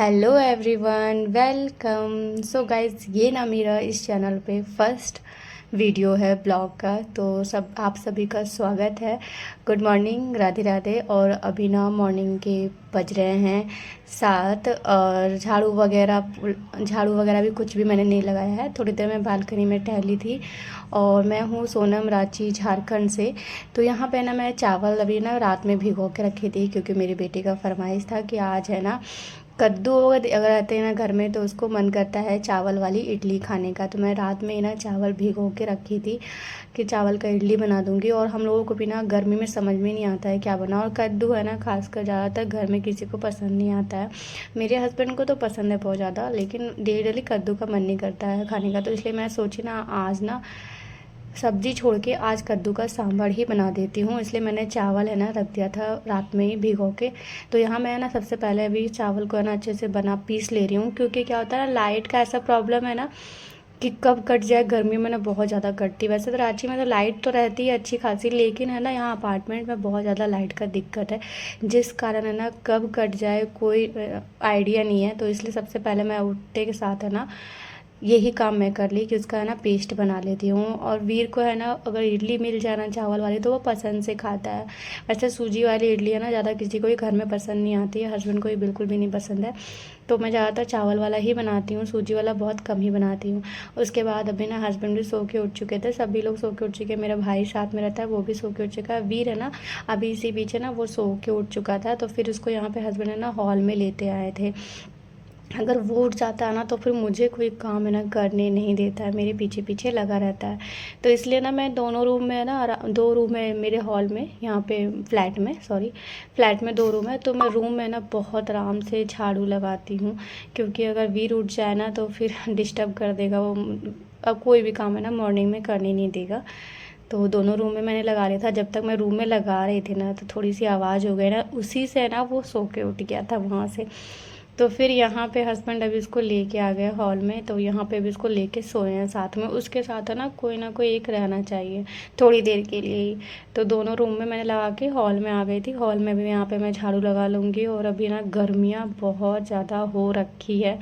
Hello everyone, welcome. So guys, ये ना मेरा इस चैनल पे फर्स्ट वीडियो है ब्लॉग का, तो सब आप सभी का स्वागत है। Good morning, Radhe Radhe. और अभी ना मॉर्निंग के बज रहे हैं 7 और झाड़ू वगैरह भी कुछ भी मैंने नहीं लगाया है। थोड़ी देर मैं बालकनी में टहली थी और मैं हूँ सोनम, रांची, झारखंड से। तो यहाँ पे ना मैं चावल अभी ना रात में भिगो के रखी थी, क्योंकि मेरी बेटी का फरमाइश था कि आज है ना कद्दू अगर रहते हैं ना घर में तो उसको मन करता है चावल वाली इडली खाने का। तो मैं रात में ही ना चावल भिगो के रखी थी कि चावल का इडली बना दूंगी। और हम लोगों को भी ना गर्मी में समझ में नहीं आता है क्या बना। और कद्दू है ना खासकर ज़्यादातर घर में किसी को पसंद नहीं आता है। मेरे हस्बैंड को तो पसंद है बहुत ज़्यादा, लेकिन डेली कद्दू का मन नहीं करता है खाने का। तो इसलिए मैं सोची ना आज ना सब्जी छोड़ के आज कद्दू का सांभर ही बना देती हूँ। इसलिए मैंने चावल है ना रख दिया था रात में ही भिगो के। तो यहाँ मैं ना सबसे पहले अभी चावल को है ना अच्छे से पीस ले रही हूँ, क्योंकि क्या होता है ना, लाइट का ऐसा प्रॉब्लम है ना कि कब कट जाए। गर्मी में ना बहुत ज़्यादा कटती। वैसे तो रांची में तो लाइट तो रहती है अच्छी खासी, लेकिन है ना यहाँ अपार्टमेंट में बहुत ज़्यादा लाइट का दिक्कत है, जिस कारण है ना कब कट जाए कोई आइडिया नहीं है। तो इसलिए सबसे पहले मैं उठते के साथ है ना यही काम मैं कर ली कि उसका है ना पेस्ट बना लेती हूँ। और वीर को है ना अगर इडली मिल जाए ना चावल वाली तो वो पसंद से खाता है। वैसे सूजी वाली इडली है ना ज़्यादा किसी को ही घर में पसंद नहीं आती है, हस्बैंड को ही बिल्कुल भी नहीं पसंद है। तो मैं ज़्यादातर चावल वाला ही बनाती हूँ, सूजी वाला बहुत कम ही बनाती हूँ। उसके बाद अभी ना हस्बैंड भी सो के उठ चुके थे, सभी लोग सो के उठ चुके। मेरा भाई साथ में रहता है, वो भी सो के उठ चुका है। वीर है ना अभी इसी बीच है ना वो सो के उठ चुका था, तो फिर उसको यहाँ पे हस्बैंड है ना हॉल में लेते आए थे। अगर वो उठ जाता है ना तो फिर मुझे कोई काम है ना करने नहीं देता है, मेरे पीछे पीछे लगा रहता है। तो इसलिए ना मैं दोनों रूम में ना, 2 रूम है मेरे हॉल में, यहाँ पे फ्लैट में 2 रूम है। तो मैं रूम में ना बहुत आराम से झाड़ू लगाती हूँ, क्योंकि अगर वीर उठ जाए ना तो फिर डिस्टर्ब कर देगा वो। अब कोई भी काम है ना मॉर्निंग में करने नहीं देगा। तो दोनों रूम में मैंने लगा लिया था। जब तक मैं रूम में लगा रही थी ना तो थोड़ी सी आवाज़ हो गई ना, उसी से ना वो सो के उठ गया था वहाँ से। तो फिर यहाँ पे हस्बैंड अभी इसको लेके आ गए हॉल में, तो यहाँ पे भी इसको लेके सोए हैं साथ में। उसके साथ है ना कोई एक रहना चाहिए थोड़ी देर के लिए ही। तो दोनों रूम में मैंने लगा के हॉल में आ गई थी। हॉल में भी यहाँ पे मैं झाड़ू लगा लूँगी। और अभी ना गर्मियाँ बहुत ज़्यादा हो रखी है,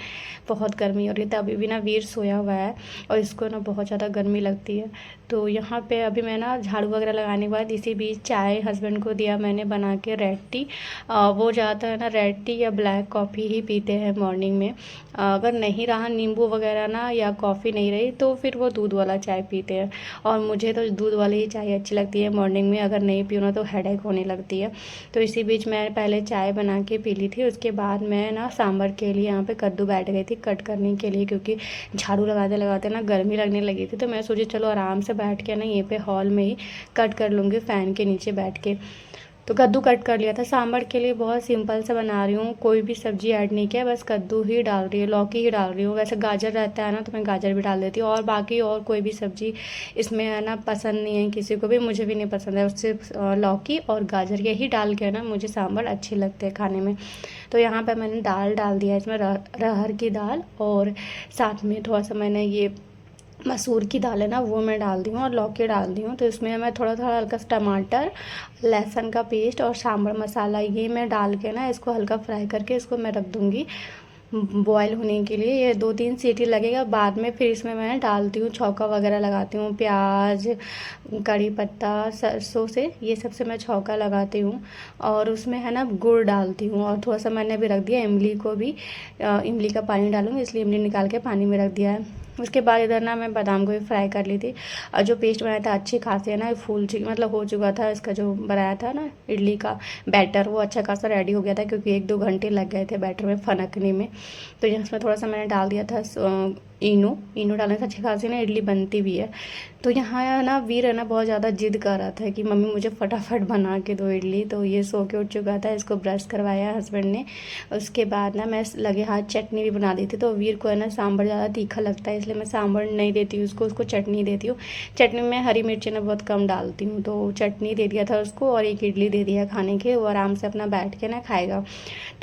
बहुत गर्मी हो रही है। तो अभी भी ना वीर सोया हुआ है और इसको ना बहुत ज़्यादा गर्मी लगती है। तो यहाँ पे अभी मैं ना झाड़ू वगैरह लगाने के बाद इसी बीच चाय हस्बैंड को दिया मैंने बना के, रेड टी। वो ज़्यादातर है ना रेड टी या ब्लैक कॉफ़ी ही पीते हैं मॉर्निंग में। अगर नहीं रहा नींबू वगैरह ना या कॉफ़ी नहीं रही तो फिर वो दूध वाला चाय पीते हैं। और मुझे तो दूध वाली ही चाय अच्छी लगती है मॉर्निंग में, अगर नहीं पीऊँ ना तो हेडेक होने लगती है। तो इसी बीच मैं पहले चाय बना के पी ली थी। उसके बाद मैं ना सांभर के लिए यहाँ पे कद्दू बैठ गई थी कट करने के लिए, क्योंकि झाड़ू लगाते लगाते ना गर्मी लगने लगी थी। तो मैं सोची चलो आराम से बैठ के ना ये पे हॉल में ही कट कर लूँगी फ़ैन के नीचे बैठ के। तो कद्दू कट कर लिया था। सांभर के लिए बहुत सिंपल सा बना रही हूँ, कोई भी सब्ज़ी ऐड नहीं किया, बस कद्दू ही डाल रही हूँ, लौकी ही डाल रही हूँ। वैसे गाजर रहता है ना तो मैं गाजर भी डाल देती हूँ, और बाकी और कोई भी सब्ज़ी इसमें है ना पसंद नहीं है किसी को भी, मुझे भी नहीं पसंद है। उससे लौकी और गाजर यही डाल के ना मुझे सांभर अच्छे लगते हैं खाने में। तो यहाँ पर मैंने दाल डाल दिया इसमें, अरहर की दाल, और साथ में थोड़ा सा मैंने ये मसूर की दाल है ना वो मैं डाल दी हूँ, और लौकी डाल दी हूँ। तो इसमें मैं थोड़ा थोड़ा हल्का सा टमाटर, लहसुन का पेस्ट और सांभर मसाला ये मैं डाल के ना इसको हल्का फ्राई करके इसको मैं रख दूँगी बॉयल होने के लिए। ये 2-3 सीटी लगेगा, बाद में फिर इसमें मैं डालती हूँ, छौंका वगैरह लगाती हूँ, प्याज, कड़ी पत्ता, सरसों से ये सब से मैं छौंका लगाती हूँ। और उसमें है ना गुड़ डालती हूँ, और थोड़ा सा मैंने अभी रख दिया इमली को भी, इमली का पानी डालूँगी इसलिए इमली निकाल के पानी में रख दिया है। उसके बाद इधर ना मैं बादाम को भी फ्राई कर ली थी। और जो पेस्ट बनाया था अच्छी खासी है ना फूल मतलब हो चुका था। इसका जो बनाया था ना इडली का बैटर वो अच्छा खासा रेडी हो गया था, क्योंकि 1-2 घंटे लग गए थे बैटर में फनकने में। तो इसमें थोड़ा सा मैंने डाल दिया था इनो डालने से अच्छी खासी ना इडली बनती भी है। तो यहाँ ना वीर है ना बहुत ज़्यादा जिद कर रहा था कि मम्मी मुझे फटाफट बना के दो इडली। तो ये सो के उठ चुका था, इसको ब्रश करवाया हस्बैंड ने। उसके बाद ना मैं लगे हाथ चटनी भी बना दी थी। तो वीर को है ना सांभर ज़्यादा तीखा लगता है, इसलिए मैं सांभर नहीं देती हूँ उसको चटनी देती हूँ। चटनी में हरी मिर्ची ना बहुत कम डालती हूँ। तो चटनी दे दिया था उसको और एक इडली दे दिया खाने के, वो आराम से अपना बैठ के ना खाएगा।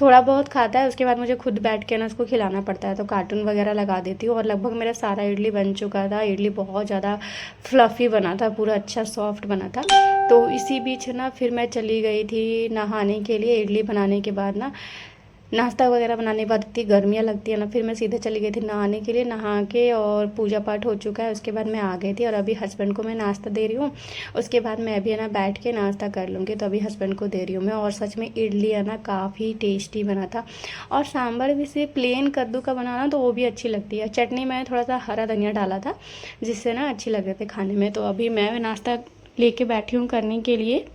थोड़ा बहुत खाता है, उसके बाद मुझे खुद बैठ के ना उसको खिलाना पड़ता है। तो कार्टून वगैरह लगा देती हूँ। और लगभग मेरा सारा इडली बन चुका था। इडली बहुत ज़्यादा फ्लफ़ी बना था, पूरा अच्छा सॉफ्ट बना था। तो इसी बीच ना फिर मैं चली गई थी नहाने के लिए। इडली बनाने के बाद ना नाश्ता वगैरह बनाने के बाद इतनी गर्मियाँ लगती है ना, फिर मैं सीधे चली गई थी नहाने के लिए। नहा के और पूजा पाठ हो चुका है, उसके बाद मैं आ गई थी और अभी हस्बैंड को मैं नाश्ता दे रही हूँ। उसके बाद मैं अभी है ना बैठ के नाश्ता कर लूँगी, तो अभी हस्बैंड को दे रही हूँ मैं। और सच में इडली है ना काफ़ी टेस्टी बना था, और सांभर भी से प्लेन कद्दू का बनाना तो वो भी अच्छी लगती है। चटनी मैंने थोड़ा सा हरा धनिया डाला था जिससे ना अच्छी लग रहे थे खाने में। तो अभी मैं नाश्ता लेके बैठी हूँ करने के लिए।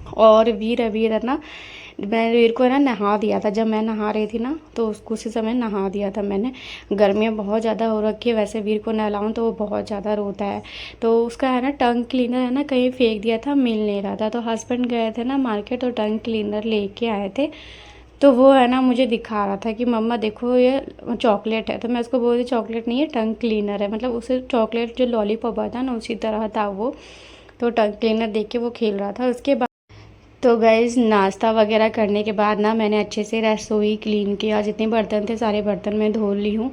और वीर है ना, मैं वीर को है ना नहा दिया था। जब मैं नहा रही थी ना तो उसको उसी समय नहा दिया था मैंने। गर्मियाँ बहुत ज़्यादा हो रखी है, वैसे वीर को नहलाऊँ तो वो बहुत ज़्यादा रोता है। तो उसका है ना टंग क्लीनर है ना कहीं फेंक दिया था, मिल नहीं रहा था। तो हस्बैंड गए थे ना मार्केट और टंग क्लीनर लेके आए थे। तो वो है ना मुझे दिखा रहा था कि मम्मा देखो ये चॉकलेट है। तो मैं उसको बोल रही चॉकलेट नहीं है, टंग क्लीनर है। मतलब उसे चॉकलेट जो लॉलीपॉप आता है ना उसी तरह था वो। तो टंग क्लीनर देख के वो खेल रहा था। उसके बाद तो गाइज़ नाश्ता वगैरह करने के बाद ना मैंने अच्छे से रसोई क्लीन किया। जितने बर्तन थे सारे बर्तन मैं धो ली हूँ।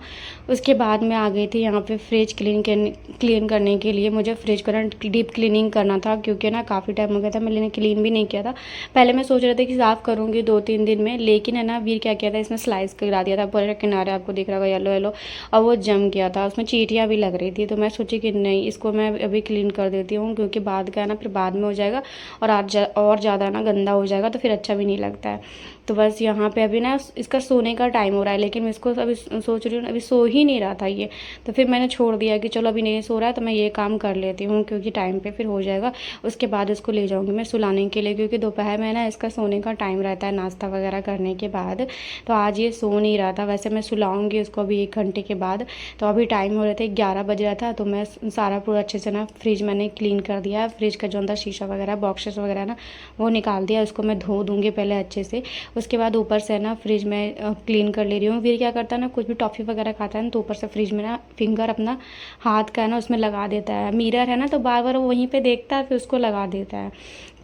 उसके बाद मैं आ गई थी यहाँ पे फ्रिज क्लीन करने के लिए। मुझे फ्रिज को ना डीप क्लीनिंग करना था, क्योंकि ना काफ़ी टाइम हो गया था मैंने क्लीन भी नहीं किया था। पहले मैं सोच रही थी कि साफ़ करूँगी 2-3 दिन में, लेकिन है ना वीर क्या किया था, इसमें स्लाइस गिरा दिया था पूरे किनारे, आपको दिख रहा होगा येलो येलो, और वो जम गया था। उसमें चींटियाँ भी लग रही थी। तो मैं सोची कि नहीं, इसको मैं अभी क्लीन कर देती हूँ, क्योंकि बाद का है ना फिर बाद में हो जाएगा और ज़्यादा ना गंदा हो जाएगा तो फिर अच्छा भी नहीं लगता है। तो बस यहाँ पे अभी ना इसका सोने का टाइम हो रहा है, लेकिन मैं इसको अभी सोच रही हूँ, अभी सो ही नहीं रहा था ये। तो फिर मैंने छोड़ दिया कि चलो अभी नहीं सो रहा है तो मैं ये काम कर लेती हूँ, क्योंकि टाइम पे फिर हो जाएगा। उसके बाद इसको ले जाऊँगी मैं सुलाने के लिए, क्योंकि दोपहर में ना इसका सोने का टाइम रहता है नाश्ता वगैरह करने के बाद। तो आज ये सो नहीं रहा था। वैसे मैं सुलाऊँगी उसको अभी 1 घंटे के बाद। तो अभी टाइम हो रहे थे 11 बज रहा था। तो मैं सारा पूरा अच्छे से ना फ्रिज मैंने क्लीन कर दिया है। फ्रिज का जो अंदर शीशा वगैरह बॉक्सेस वगैरह ना वो निकाल दिया। उसको मैं धो दूँगी पहले अच्छे से। उसके बाद ऊपर से ना फ्रिज में क्लीन कर ले रही हूँ। फिर क्या करता है ना, कुछ भी टॉफ़ी वगैरह खाता है ना तो ऊपर से फ्रिज में ना फिंगर अपना हाथ का है ना उसमें लगा देता है। मिरर है ना तो बार बार वो वहीं पे देखता है, फिर उसको लगा देता है।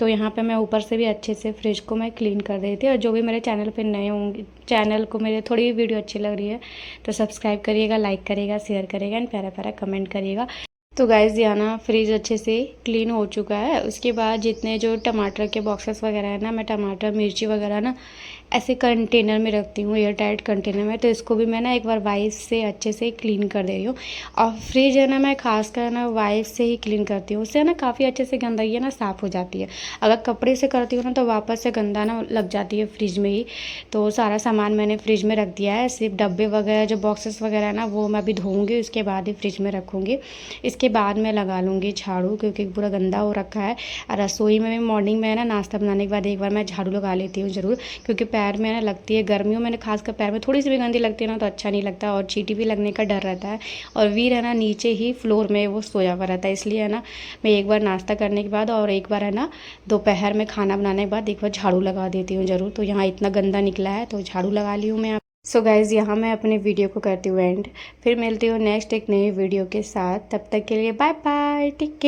तो यहाँ पे मैं ऊपर से भी अच्छे से फ्रिज को मैं क्लीन कर देती हूँ। और जो भी मेरे चैनल पे नए होंगे, चैनल को मेरे थोड़ी भी वीडियो अच्छी लग रही है तो सब्सक्राइब करिएगा, लाइक करिएगा, शेयर करिएगा एंड प्यारा प्यारा कमेंट करिएगा। तो गाइज़ यहाँ ना फ्रिज अच्छे से क्लीन हो चुका है। उसके बाद जितने जो टमाटर के बॉक्सेस वगैरह है ना, मैं टमाटर मिर्ची वगैरह ना ऐसे कंटेनर में रखती हूँ, एयर टाइट कंटेनर में। तो इसको भी मैं ना एक बार वाइप से अच्छे से क्लीन कर दे रही हूँ। और फ्रिज है ना मैं खासकर ना वाइप से ही क्लीन करती हूँ। उससे ना काफ़ी अच्छे से गंदगी है ना साफ़ हो जाती है। अगर कपड़े से करती हूँ ना तो वापस से गंदा ना लग जाती है फ्रिज में ही। तो सारा सामान मैंने फ्रिज में रख दिया है। सिर्फ डब्बे वगैरह जो बॉक्सेस वगैरह है ना वो मैं अभी धोऊँगी, उसके बाद ही फ्रिज में रखूँगी। इसके बाद मैं लगा लूँगी झाड़ू, क्योंकि पूरा गंदा हो रखा है। और रसोई में मॉर्निंग में ना नाश्ता बनाने के बाद एक बार मैं झाड़ू लगा लेती हूँ ज़रूर, क्योंकि पैर में ना लगती है। गर्मियों में खासकर पैर में थोड़ी सी भी गंदी लगती है ना तो अच्छा नहीं लगता, और चींटी भी लगने का डर रहता है। और वीर है ना नीचे ही फ्लोर में वो सोया हुआ रहता है, इसलिए है ना मैं एक बार नाश्ता करने के बाद और एक बार है ना दोपहर में खाना बनाने के बाद एक बार झाड़ू लगा देती हूँ ज़रूर। तो यहाँ इतना गंदा निकला है तो झाड़ू लगा ली हूँ मैं। सो गाइज़ यहाँ मैं अपने वीडियो को करती हूँ एंड। फिर मिलती हूँ नेक्स्ट एक नई वीडियो के साथ। तब तक के लिए बाय बाय, टेक केयर।